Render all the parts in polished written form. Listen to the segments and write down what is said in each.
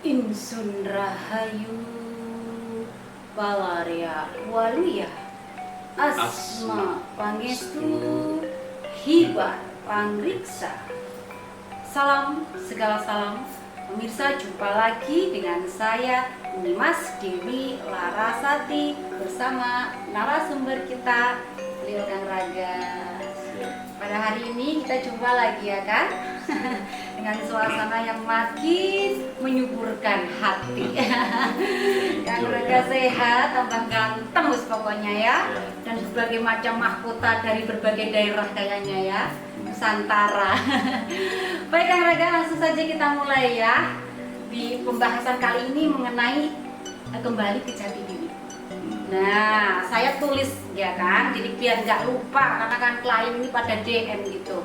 Insun Rahayu Balaria Waluya Asma Pangestu Hibar Pangriksa. Salam, segala salam. Pemirsa, jumpa lagi dengan saya Nimas Dewi Larasati bersama narasumber kita Leo Kang Raga. Pada hari ini kita jumpa lagi ya kan, dengan suasana yang makin menyuburkan hati. Kang Raga sehat, tambah ganteng pokoknya ya, dan berbagai macam mahkota dari berbagai daerah kayaknya ya, Nusantara. Baik Kang Raga, langsung saja kita mulai ya. Di pembahasan kali ini mengenai kembali ke jati diri. Nah, saya tulis ya kan, jadi biar nggak lupa karena kan klien ini pada DM gitu.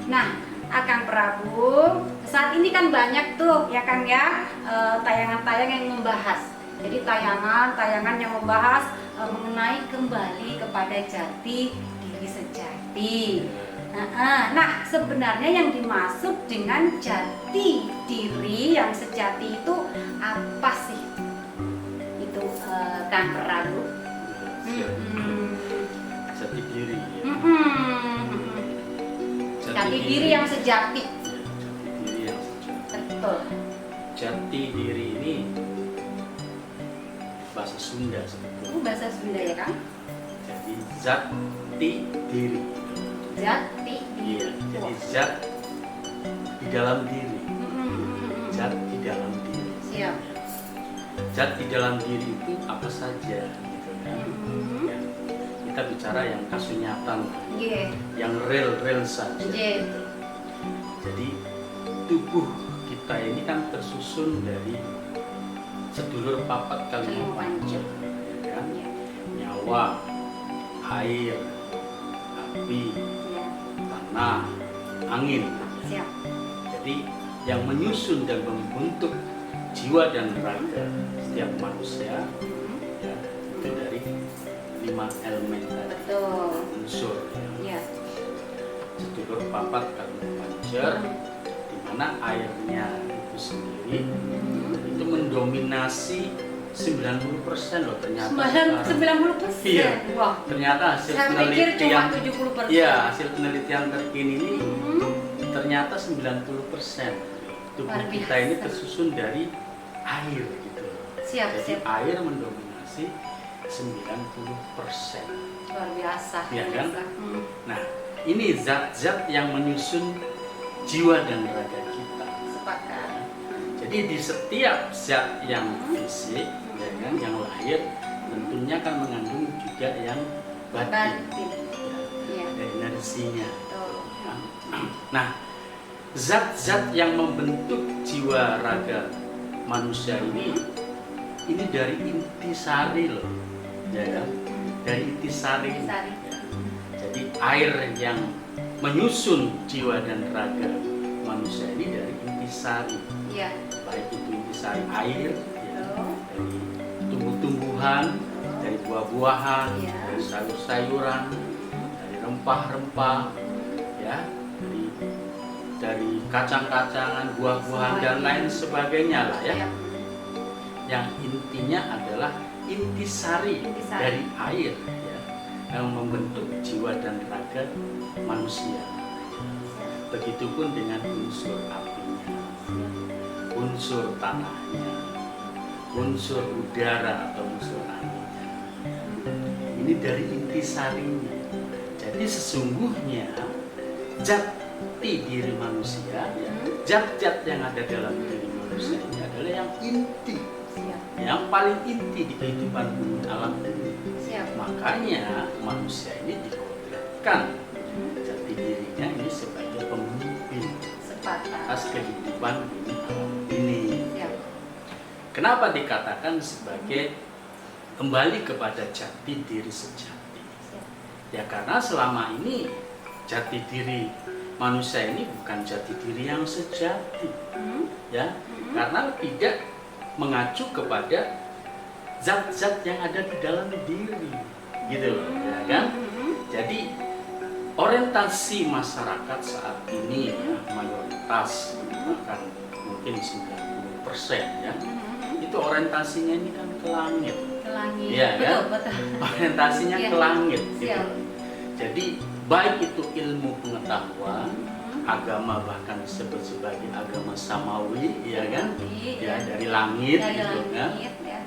Nah, Akang Prabu, saat ini kan banyak tuh ya Kang ya, tayangan-tayangan yang membahas. Jadi tayangan yang membahas mengenai kembali kepada jati diri sejati. Nah, sebenarnya yang dimaksud dengan jati diri yang sejati itu apa sih? Itu Kang Prabu. Jati diri. Jati diri yang sejati. Jati diri yang sejati. Betul. Jati diri ini bahasa Sunda sebetulnya. Bahasa Sunda ya Kang? Jadi jati diri. Jati diri. Iya, jadi zat di dalam diri. Zat di dalam diri. Siap. Zat di dalam diri itu apa saja gitu kan. Ya, kita bicara yang kasunyatan, yang real saja. Gitu. Jadi tubuh kita ini kan tersusun dari sedulur papat kalimat panca, ya kan? Nyawa, air, api, tanah, angin. Siap. Jadi yang menyusun dan membentuk jiwa dan raga setiap manusia ya, itu dari 5 elemen tadi. Betul. Unsur Ya. sedulur papat kalimat pancer, di mana airnya itu sendiri itu mendominasi 90% loh ternyata. 90%. Iya. Wah. Ternyata hasil Saya pikir penelitian cuma 70%. Iya, hasil penelitian terkini ini ternyata 90% tubuh Luar kita biasa. ini tersusun dari air gitu. Siap, Jadi siap. air mendominasi 90%. Luar biasa. Iya kan? Biasa. Nah, ini zat-zat yang menyusun jiwa dan raga kita. Sepakat. Jadi di setiap zat yang fisik, ya kan, yang lahir, tentunya kan mengandung juga yang batin. Iya. Ada energinya. Betul. Ya. Nah, zat-zat yang membentuk jiwa raga manusia ini dari intisari loh, ya kan? Dari intisari. Intisari. Jadi air yang menyusun jiwa dan raga manusia ini dari intisari. Iya. Baik itu intisari air, ya, Betul. dari tumbuh-tumbuhan, dari buah-buahan, Iya. dari sayur-sayuran, dari rempah-rempah, ya, dari kacang-kacangan, buah-buahan dan lain sebagainya lah ya. Iya. Yang intinya adalah intisari dari air ya, yang membentuk jiwa dan raga manusia. Begitupun dengan unsur apinya, unsur tanahnya, unsur udara atau unsur anginnya. Ini dari intisarinya. Jadi sesungguhnya jati diri manusia, ya, zat-zat yang ada dalam diri manusia ini adalah yang inti, yang paling inti di kehidupan bumi alam ini. Siap. Makanya manusia ini dikodratkan jati dirinya ini sebagai pemimpin Sepakat. atas kehidupan bumi alam ini. Siap. Kenapa dikatakan sebagai kembali kepada jati diri sejati? Siap. Ya karena selama ini jati diri manusia ini bukan jati diri yang sejati, ya, karena tidak mengacu kepada zat-zat yang ada di dalam diri, gitu loh, ya kan? Jadi orientasi masyarakat saat ini ya, mayoritas bahkan mungkin 90% ya. Itu orientasinya ini kan ke langit. Ke langit. Iya, Betul, kan? betul. Orientasinya Iya. ke langit gitu. Siap. Jadi baik itu ilmu pengetahuan, agama bahkan disebut sebagai agama samawi, ya kan? Ya, dari langit Dari gitu kan. langit, ya.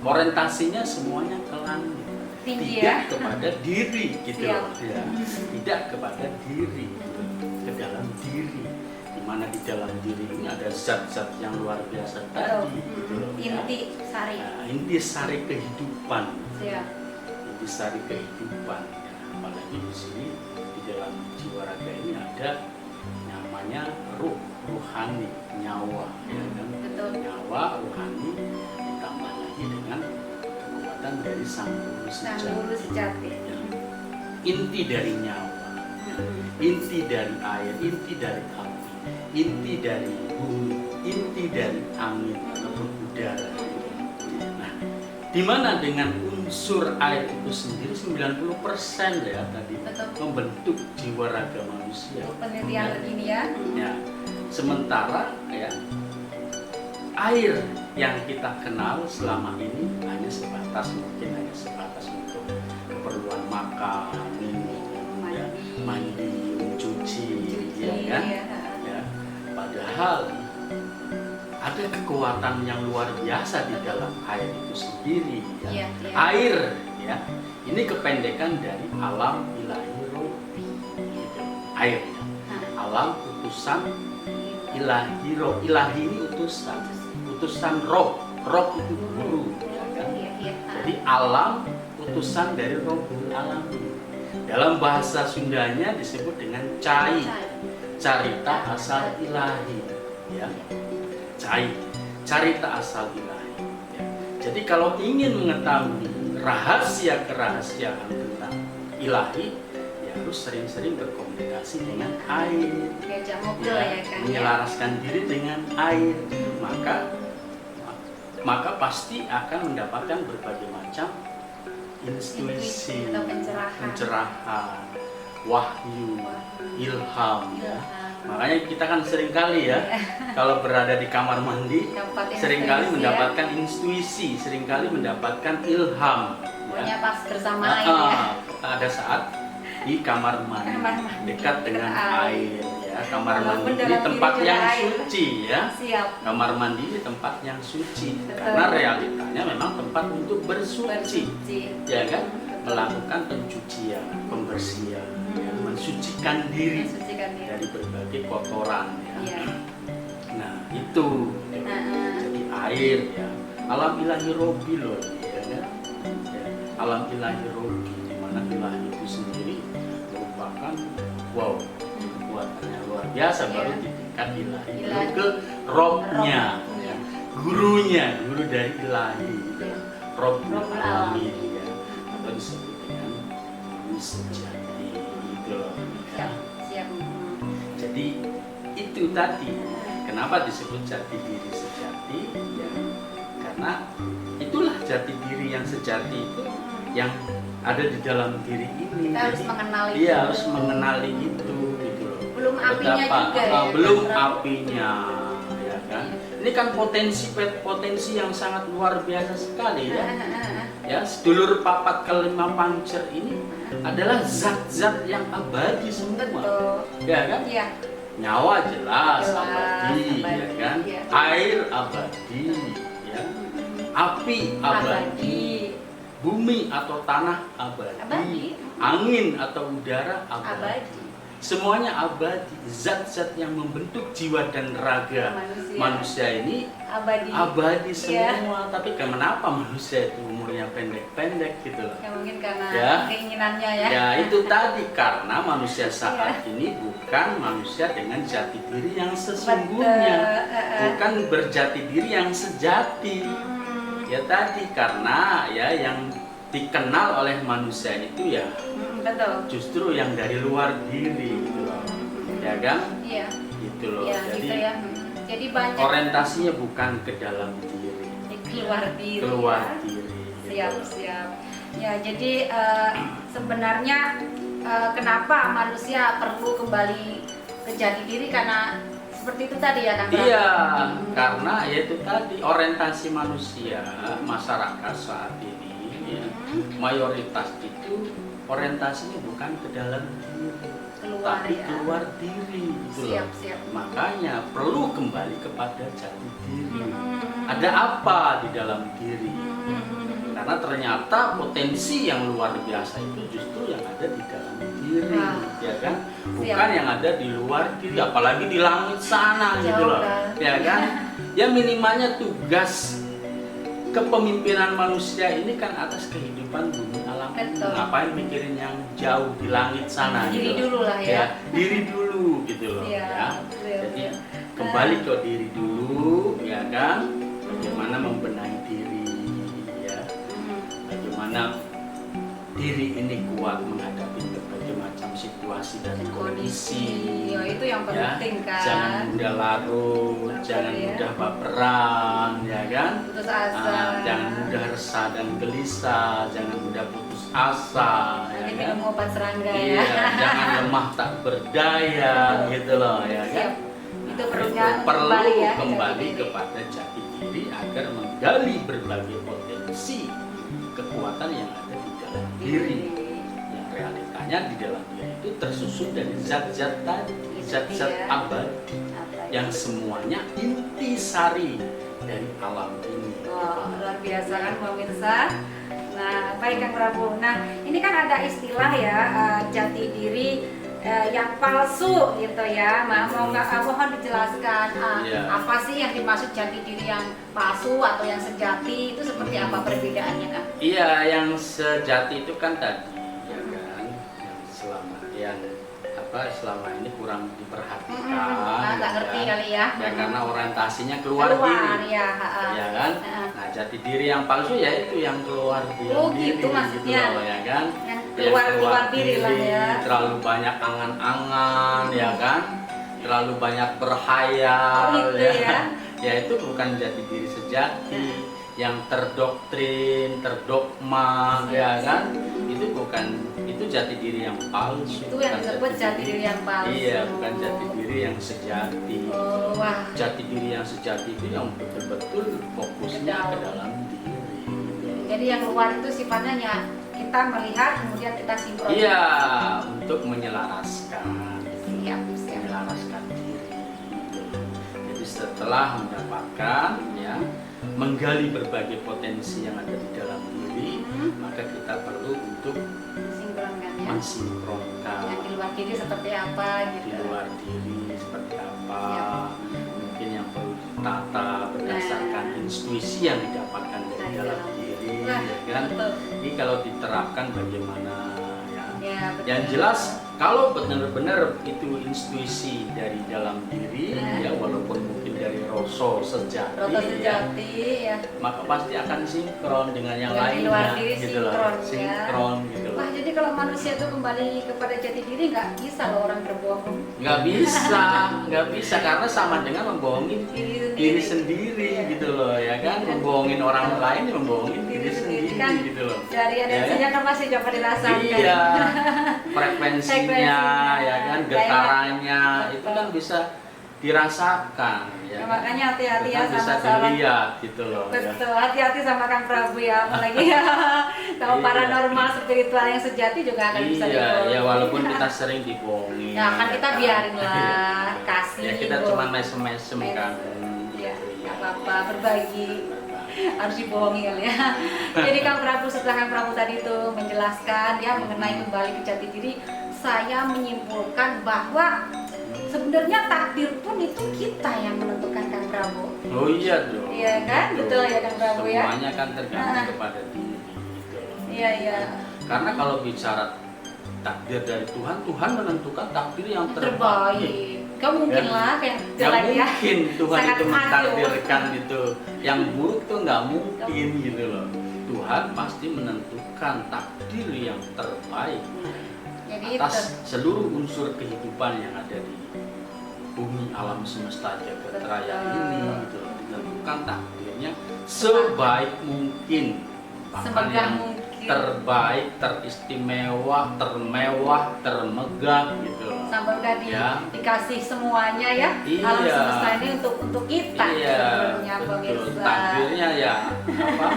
Orientasinya semuanya ke langit. Tinggi, Tidak ya. kepada diri gitu Siap. loh, ya. Tidak kepada diri, gitu. Ke dalam diri. Di mana di dalam diri ini ada zat-zat yang luar biasa tadi gitu loh, ya. Inti sari. Nah, inti sari kehidupan. Siap. Inti sari kehidupan, ya. Apalagi di sini di dalam jiwa raga ini ada namanya ruh, ruhani, nyawa, ya kan? Betul. Nyawa, ruhani, ditambah lagi dengan kekuatan dari sang guru Sang sejati. guru sejati. Ya. Inti dari nyawa, inti dari air, inti dari api, inti dari bumi, inti dari angin ataupun udara. Nah, di mana dengan unsur air itu sendiri 90% ya tadi Betul. membentuk jiwa raga manusia. Penelitian begini ya. Ya, sementara ya air yang kita kenal selama ini hanya sebatas untuk keperluan makan, minum, ya, mandi, mencuci, ya kan? Ya, padahal ada kekuatan yang luar biasa di dalam air itu sendiri. Ya. Iya, iya. Air, ya, ini kependekan dari alam ilahi robi. Gitu. Air, ya. Alam utusan ilahi roh. Ilahi ini utusan roh. Roh itu guru, ya kan? Iya, iya. Jadi alam utusan dari Rabbul Alamin. Dalam bahasa Sundanya disebut dengan cai. Carita asal ilahi, ya. Cai, carita asal ilahi. Ya. Jadi kalau ingin mengetahui rahasia kerahasiaan tentang ilahi, ya harus sering-sering berkomunikasi dengan air. Diajak ngobrol Ya, ya kan. menyelaraskan diri dengan air, maka pasti akan mendapatkan berbagai macam intuisi, atau pencerahan, wahyu, ilham. Ya. Ilham. Makanya kita kan seringkali ya, kalau berada di kamar mandi, Dapat seringkali intuisi, mendapatkan intuisi, seringkali mendapatkan ilham. pokoknya pas bersama Nah, air ya. ada saat di kamar mandi, Kamar mandi, dekat dengan air. air, ya. Kamar Walaupun mandi dalam ini tempat diri yang juga air. suci, ya. Siap. Kamar mandi ini tempat yang suci, Betul. karena realitanya memang tempat untuk bersuci, Bersuci. ya kan? Melakukan pencucian, pembersihan, ya, mensucikan diri Mensucikan diri. dari berbagai kotoran, ya. Iya. Nah itu, jadi air, ya. Alam ilahi robi loh, ya kan? Ya, alam ilahi robi, di mana ilahi itu sendiri merupakan kekuatannya luar biasa, Iya. baru di tingkat ilahi, Ilahi. baru ke robnya, Rob. ya. Gurunya, guru dari ilahi, ya. Robbul Robbul Alamin, Alamin. ya. Atau disebut dengan guru sejati, gitu loh, ya. Siap. Siap. Jadi itu tadi kenapa disebut jati diri sejati, ya karena itulah jati diri yang sejati itu yang ada di dalam diri ini. Kita harus mengenali Iya, itu. harus mengenali itu gitu loh. Belum apinya Betapa, juga ya, belum kan? apinya, ya kan. Ini kan potensi yang sangat luar biasa sekali, ya. Ya, sedulur papat kelima pancer ini adalah zat-zat yang abadi semua. Betul. Ya kan? Iya. Nyawa jelas, Jelas, abadi, ya abadi, kan? ya. Air abadi, ya. Api abadi, bumi atau tanah abadi, Abadi. angin atau udara abadi. Abadi. Semuanya abadi, zat-zat yang membentuk jiwa dan raga manusia ini abadi Iya. semua. Tapi kenapa manusia itu umurnya pendek-pendek gitu loh? Ya mungkin karena Ya. keinginannya ya. Ya itu tadi, karena manusia saat ini bukan manusia dengan jati diri yang sesungguhnya, bukan berjati diri yang sejati. Ya tadi, karena ya yang dikenal oleh manusia itu ya Betul. justru yang dari luar diri gitu loh. Ya kan? Iya. Gitu loh. Iya, Jadi gitu ya. Jadi banyak orientasinya bukan ke dalam diri, keluar diri. keluar ya. diri. Siap, gitu. siap. Ya, jadi sebenarnya kenapa manusia perlu kembali ke jati diri, karena seperti itu tadi ya Kang? Iya, karena yaitu tadi orientasi manusia masyarakat saat ini ya, mayoritas itu orientasinya bukan ke dalam diri, Keluar tapi ya. keluar diri gitu loh. Siap. Makanya perlu kembali kepada jati diri. Ada apa di dalam diri? Karena ternyata potensi yang luar biasa itu justru yang ada di dalam diri, ya kan? Bukan yang ada di luar diri, apalagi di langit sana gitu loh, ya kan? Ya minimalnya tugas kepemimpinan manusia ini kan atas kehidupan bumi alam. Betul. Ngapain mikirin yang jauh di langit sana Diri gitu dulu lah ya. diri dulu gitu loh, ya. Jadi kembali ke diri dulu, ya kan? Bagaimana membenahi diri, ya. Bagaimana diri ini kuat menghadapi berbagai macam situasi dan kondisi. Ya, itu yang penting kan. Jangan mudah larut, jangan mudah baperan, ya kan? Putus asa. Jangan mudah resah dan gelisah, jangan mudah putus asa, ya kan? Minum obat serangga ya. Iya, jangan lemah tak berdaya, gitu loh, ya kan? Itu perlu ya, kembali kepada jati diri agar menggali berbagai potensi kekuatan yang ada di dalam diri. Yang realitanya di dalam diri itu tersusun dari zat-zat tadi, zat-zat abadi yang semuanya intisari dari alam ini. Oh, luar biasa kan pemirsa. Nah, baik Kang Prabu. Nah, ini kan ada istilah ya, jati diri yang palsu gitu ya. Mohon dijelaskan apa sih yang dimaksud jati diri yang palsu atau yang sejati itu seperti apa perbedaannya Kang? Iya, yang sejati itu kan tadi ya kan, yang selama ini kurang diperhatikan. Nggak ngerti kali ya. Ya karena orientasinya keluar diri. Ya kan? Nah, jati diri yang palsu ya itu yang keluar diri. Gitu maksudnya. Gitu loh, ya kan? Yang keluar diri lah ya. Terlalu banyak angan-angan, ya kan? Terlalu banyak berhayal, gitu ya. Ya itu bukan jati diri sejati. Yang terdoktrin, terdogma, ya kan? Itu bukan, itu jati diri yang palsu. Itu yang disebut jati diri yang palsu. Iya, bukan jati diri yang sejati. Jati diri yang sejati itu yang betul-betul fokusnya ke dalam diri. Jadi yang keluar itu sifatnya ya kita melihat kemudian kita sinkron. Iya, untuk menyelaraskan. Menyelaraskan diri. Jadi setelah mendapatkan ya, menggali berbagai potensi yang ada di dalam diri, maka kita perlu untuk mensinkronkan. Yang di luar diri seperti apa gitu. Di luar diri seperti apa, mungkin yang perlu ditata berdasarkan intuisi yang didapatkan dari dalam diri, ya kan? Jadi kalau diterapkan bagaimana ya? Yang jelas kalau benar-benar itu intuisi dari dalam diri, ya walaupun mungkin dari rasa sejati, ya, maka pasti akan sinkron dengan yang lainnya, gitu loh, sinkron, gitu loh. Wah, jadi kalau manusia itu kembali kepada jati diri nggak bisa loh orang berbohong. Nggak bisa karena sama dengan membohongi diri sendiri, gitu loh, ya kan? Membohongin orang lain, membohongin diri sendiri, kan, gitu loh. Dari energinya kan masih dapat dirasakan. Iya, frekuensinya, ya kan, getarannya itu kan bisa dirasakan, ya. Makanya hati-hati ya bisa sama dilihat, gitu loh. Betul, hati-hati sama Kang Prabu ya, apalagi kalau paranormal spiritual yang sejati juga akan bisa dibohongi. Iya, walaupun kita sering dibohongi. Ya kan kita biarin lah, kasih. Ya kita cuma mesem-mesem kan. Ya, nggak apa-apa, berbagi. Harus dibohongi kali ya. Jadi Kang Prabu, setelah Kang Prabu tadi itu menjelaskan ya mengenai kembali ke jati diri, saya menyimpulkan bahwa sebenarnya takdir pun itu kita yang menentukan Kang Prabu. Oh iya dong. Iya kan, betul ya Kang Prabu ya. Semuanya kan tergantung kepada diri. Gitu. Iya. Karena kalau bicara takdir dari Tuhan, Tuhan menentukan takdir yang terbaik. Gak mungkin lah kayak jelek ya. Mungkin Tuhan sangat itu mentakdirkan gitu. Yang buruk tuh nggak mungkin gitu loh. Tuhan pasti menentukan takdir yang terbaik. Jadi atas seluruh unsur kehidupan yang ada di bumi alam semesta jagat raya ini gitu loh. Ditentukan takdirnya sebaik mungkin, bahkan yang terbaik, teristimewa, termewah, termegah gitu loh. sampai udah dikasih semuanya ya. Alam semesta ini untuk kita sebenarnya pemirsa. Takdirnya ya apa?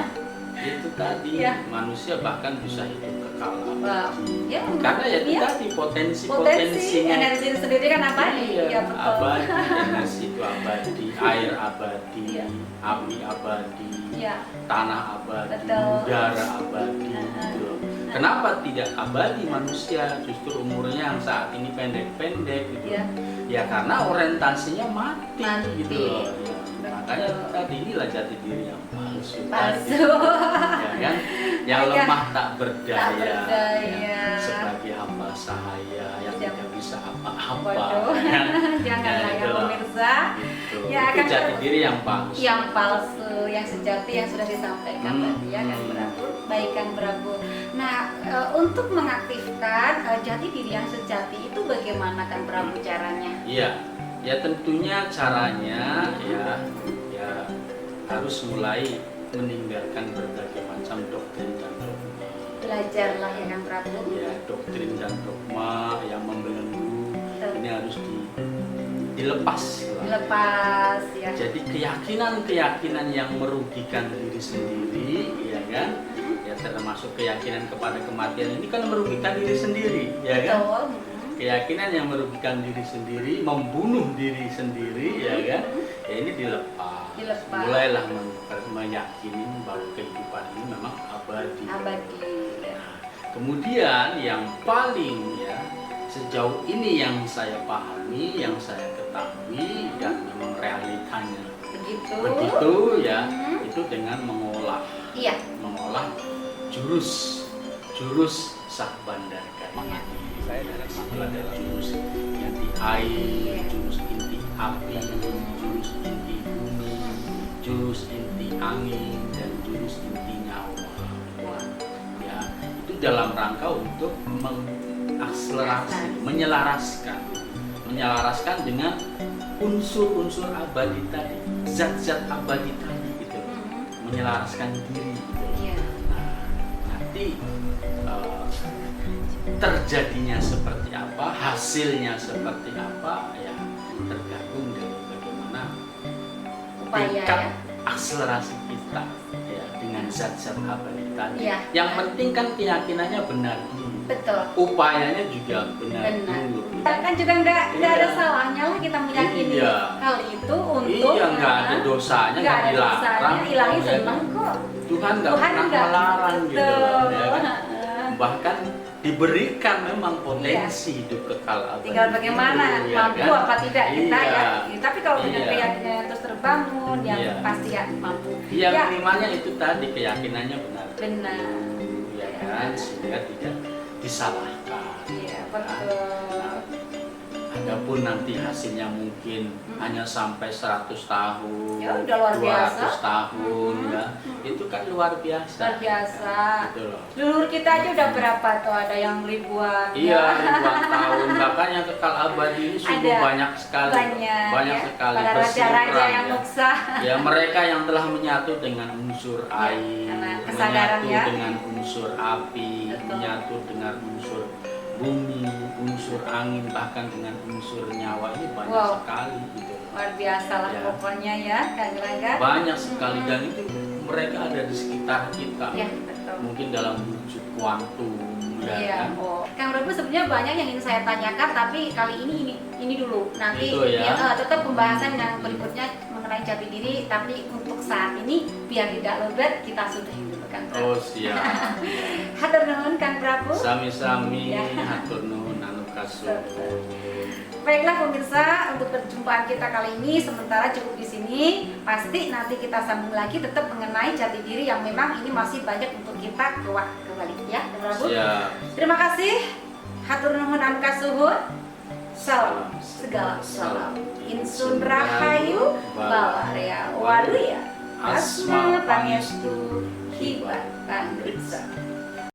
Itu tadi manusia bahkan bisa hidup kekal abadi. Karena ya itu tadi potensinya. Energi sendiri kan abadi. Iya, abadi, energi itu abadi, air abadi, api abadi, tanah abadi, udara abadi. Gitu. Kenapa tidak abadi manusia? Justru umurnya yang saat ini pendek-pendek gitu. Ya karena orientasinya mati. Gitu loh. Makanya tadi inilah jati diri yang palsu. Ya kan? Yang lemah tak berdaya. Sebagai hamba sahaya yang tidak bisa apa-apa. Janganlah ya pemirsa. Gitu. Itu jati diri yang palsu. Yang palsu, yang sejati yang sudah disampaikan tadi ya kan Prabu. Baik Kang Prabu. Nah, untuk mengaktifkan jati diri yang sejati itu bagaimana Kang Prabu caranya? Iya. Ya tentunya caranya ya harus mulai meninggalkan berbagai macam doktrin dan dogma. Belajarlah ya Kang Prabu. Ya, doktrin dan dogma yang membelenggu ini harus dilepas. Dilepas ya. Jadi keyakinan-keyakinan yang merugikan diri sendiri, ya kan? Ya termasuk keyakinan kepada kematian ini kan merugikan diri sendiri, ya kan? Keyakinan yang merugikan diri sendiri, membunuh diri sendiri, ya kan? Ya ini dilepas. Mulailah meyakini bahwa kehidupan ini memang abadi. Nah, kemudian yang paling sejauh ini yang saya pahami, yang saya ketahui, dan memang realitanya begitu ya, itu dengan mengolah jurus Sah Bandarkari. Saya adalah jurus inti air, jurus inti api, jurus inti bumi, jurus inti angin, dan jurus inti nyawa. Ya, itu dalam rangka untuk mengakselerasi, menyelaraskan dengan unsur-unsur abadi tadi, zat-zat abadi tadi gitu, menyelaraskan diri. Gitu. Nah, nanti terjadinya seperti apa, hasilnya seperti apa, ya tergantung dari bagaimana tingkat akselerasi kita ya dengan zat-zat abadi tadi. Yang penting kan keyakinannya benar. Betul. Upayanya juga benar. Kan juga nggak ada salahnya lah kita meyakini hal itu untuk. Nggak ada dosanya, nggak dilarang. Ilahnya senang kok. Tuhan nggak pernah melarang gitu loh. Ya kan? Bahkan diberikan memang potensi hidup kekal abadi. Tinggal bagaimana mampu apa tidak kita ya. Tapi kalau dengan keyakinan terus terbangun, yang pasti mampu. Yang kelimanya itu tadi keyakinannya benar. Ya kan, sehingga tidak disalahkan. Iya betul. Adapun nanti hasilnya mungkin hanya sampai 100 tahun, ya udah luar 200 biasa. Tahun ya, itu kan luar biasa. Luar biasa. Gitu loh. Leluhur kita aja udah berapa tuh, ada yang ribuan. Iya, ribuan tahun. Bahkan yang kekal abadi ini sungguh banyak sekali. Banyak sekali. Para raja-raja yang muksa. Ya mereka yang telah menyatu dengan unsur air, menyatu dengan unsur api, menyatu dengan unsur bumi, unsur angin, bahkan dengan unsur nyawa ini banyak sekali gitu. Luar biasa lah pokoknya ya Kang Rangga. Banyak sekali dan itu mereka ada di sekitar kita. Betul. Mungkin dalam wujud kuantum kan. Kang Prabu sebenarnya banyak yang ingin saya tanyakan, tapi kali ini dulu. Nanti tetap pembahasan yang berikutnya mengenai jati diri, tapi untuk saat ini biar tidak lobet kita sudahi dulu Kang Prabu. Siap. Hatur nuhun Kang Prabu. Sami-sami hatur nuhun anu kasuhun. Baiklah pemirsa, untuk perjumpaan kita kali ini sementara cukup di sini. Pasti nanti kita sambung lagi tetap mengenai jati diri yang memang ini masih banyak untuk kita kuak kembali ya, Kang Prabu. Terima kasih. Hatur nuhun anu kasuhun. Salam segala salam. Insun rahayu bawarea waluya. Asma pangestu hibat pangriksa.